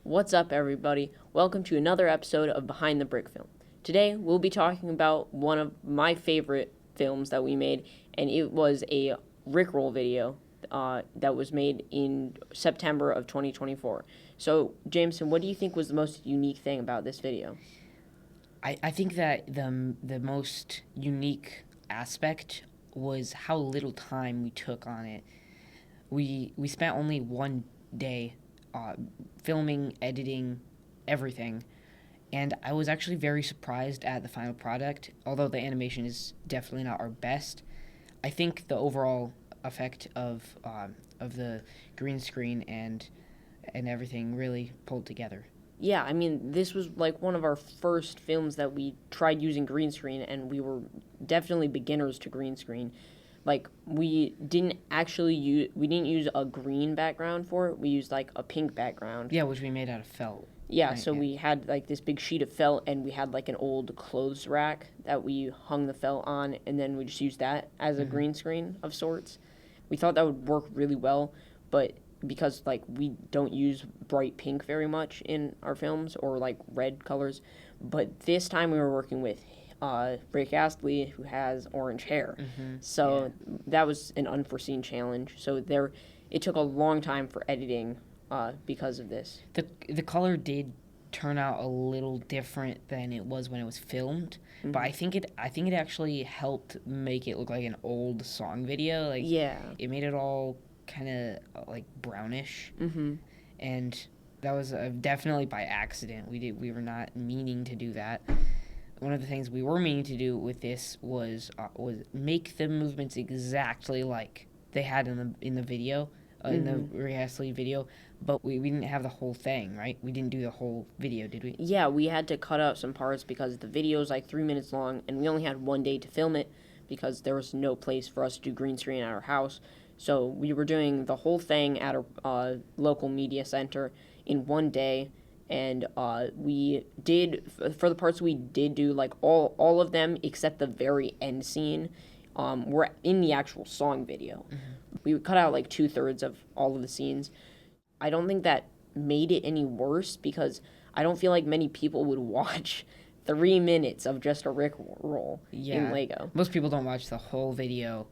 What's up, everybody? Welcome to another episode of Behind the Brickfilm. Today, we'll be talking about one of my favorite films that we made, and it was a Rickroll video that was made in September of 2024. So, Jameson, what do you think was the most unique thing about this video? I think that the most unique aspect was how little time we took on it. We spent only one day filming, editing, everything, and I was actually very surprised at the final product. Although the animation is definitely not our best, I think the overall effect of the green screen and everything really pulled together. Yeah, I mean, this was like one of our first films that we tried using green screen, and we were definitely beginners to green screen. Like, we didn't use a green background for it. We used like a pink background. Yeah, which we made out of felt. Yeah, Right, so yeah. we had like this big sheet of felt, and we had like an old clothes rack that we hung the felt on, and then we just used that as a green screen of sorts. We thought that would work really well, but because like we don't use bright pink very much in our films or like red colors, but this time we were working with Rick Astley, who has orange hair. So that was an unforeseen challenge. So it took a long time for editing because of this. The color did turn out a little different than it was when it was filmed, but I think it actually helped make it look like an old song video. Like, Yeah. it made it all kind of like brownish, and that was definitely by accident. We were not meaning to do that. One of the things we were meaning to do with this was make the movements exactly like they had in the video, in the Rick Astley video, but we didn't have the whole thing, right? We didn't do the whole video, did we? Yeah, we had to cut out some parts because the video is like 3 minutes long, and we only had one day to film it because there was no place for us to do green screen at our house. So we were doing the whole thing at a local media center in one day, and we did, for the parts we did do, like all of them except the very end scene were in the actual song video. We cut out like 2/3 of all of the scenes. I don't think that made it any worse because I don't feel like many people would watch 3 minutes of just a Rick roll in Lego. Most people don't watch the whole video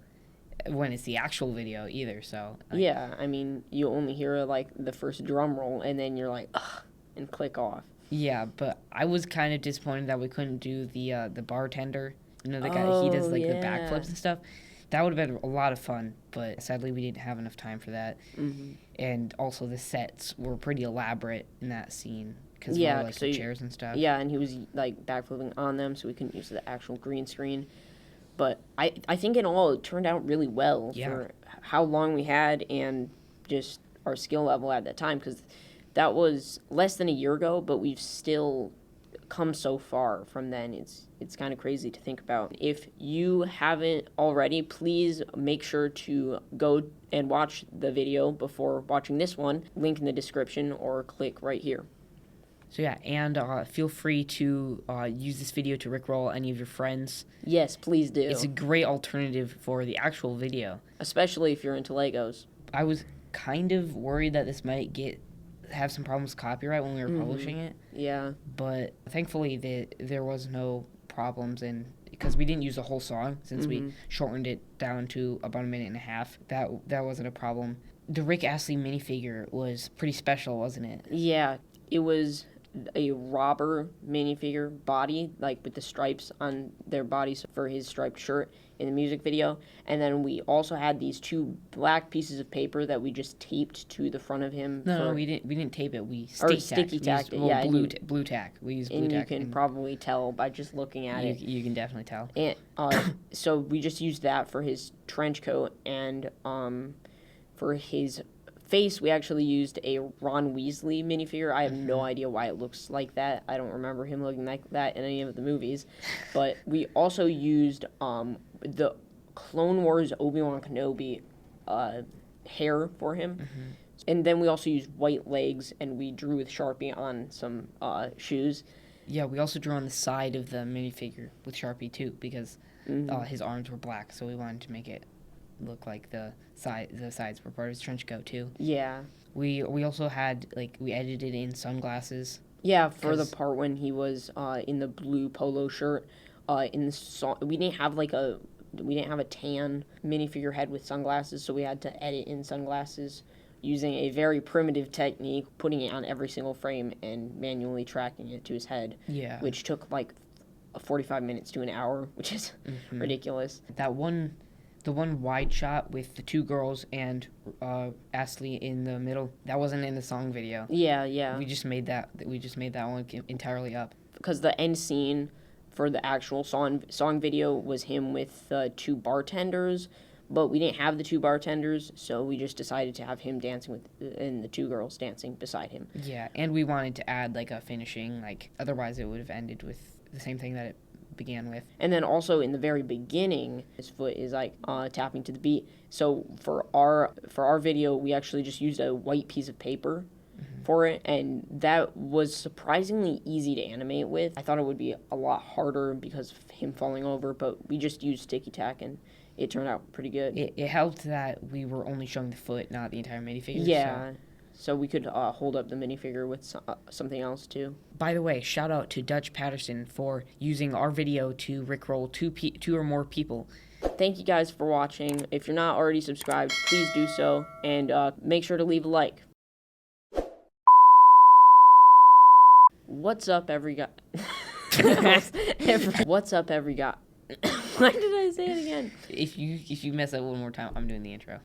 when it's the actual video either, so Yeah, I mean, you only hear like the first drum roll and then you're like, ugh, and click off. yeah. But I was kind of disappointed that we couldn't do the bartender, the guy. He does like the backflips and stuff. That would have been a lot of fun, but sadly we didn't have enough time for that. And also the sets were pretty elaborate in that scene because like the chairs and stuff. Yeah, and he was like backflipping on them, so we couldn't use the actual green screen. But I think in all, it turned out really well for how long we had and just our skill level at that time, because that was less than a year ago, but we've still come so far from then. It's kind of crazy to think about. If you haven't already, please make sure to go and watch the video before watching this one. Link in the description or click right here. So yeah, and feel free to use this video to rickroll any of your friends. Yes, please do. It's a great alternative for the actual video. Especially if you're into Legos. I was kind of worried that this might have some problems with copyright when we were publishing it. Yeah. But thankfully there was no problems, and because we didn't use the whole song, since we shortened it down to about a minute and a half, that wasn't a problem. The Rick Astley minifigure was pretty special, wasn't it? Yeah, it was a robber minifigure body, like with the stripes on their bodies for his striped shirt in the music video. And then we also had these 2 black pieces of paper that we just taped to the front of him. No, we didn't tape it. We sticky tacked it. Yeah, blue tack. We used blue and tack. You can probably tell by just looking at it. You can definitely tell. And so we just used that for his trench coat, and for his face, we actually used a Ron Weasley minifigure. I have no idea why it looks like that. I don't remember him looking like that in any of the movies. But we also used the Clone Wars Obi-Wan Kenobi hair for him. And then we also used white legs, and we drew with Sharpie on some shoes. Yeah, we also drew on the side of the minifigure with Sharpie too, because his arms were black, so we wanted to make it look like the sides were part of his trench coat too. Yeah. We also had we edited in sunglasses. Yeah, for the 'Cause- part when he was in the blue polo shirt, in the song, we didn't have a tan minifigure head with sunglasses, so we had to edit in sunglasses using a very primitive technique, putting it on every single frame and manually tracking it to his head, Yeah. which took like 45 minutes to an hour, which is ridiculous. The one wide shot with the two girls and Astley in the middle, that wasn't in the song video. Yeah. We just made that one entirely up. Because the end scene for the actual song video was him with two bartenders, but we didn't have the two bartenders, so we just decided to have him dancing and the two girls dancing beside him. Yeah, and we wanted to add a finishing, otherwise it would have ended with the same thing that it began with. And then also in the very beginning, his foot is tapping to the beat. So for our video, we actually just used a white piece of paper for it, and that was surprisingly easy to animate with. I thought it would be a lot harder because of him falling over, but we just used sticky tack and it turned out pretty good. It helped that we were only showing the foot, not the entire minifigure. Yeah. So we could hold up the minifigure with something else too. By the way, shout out to Dutch Patterson for using our video to rickroll two or more people. Thank you guys for watching. If you're not already subscribed, please do so, and make sure to leave a like. What's up, every guy? What's up, every guy? Why did I say it again? If you mess up one more time, I'm doing the intro.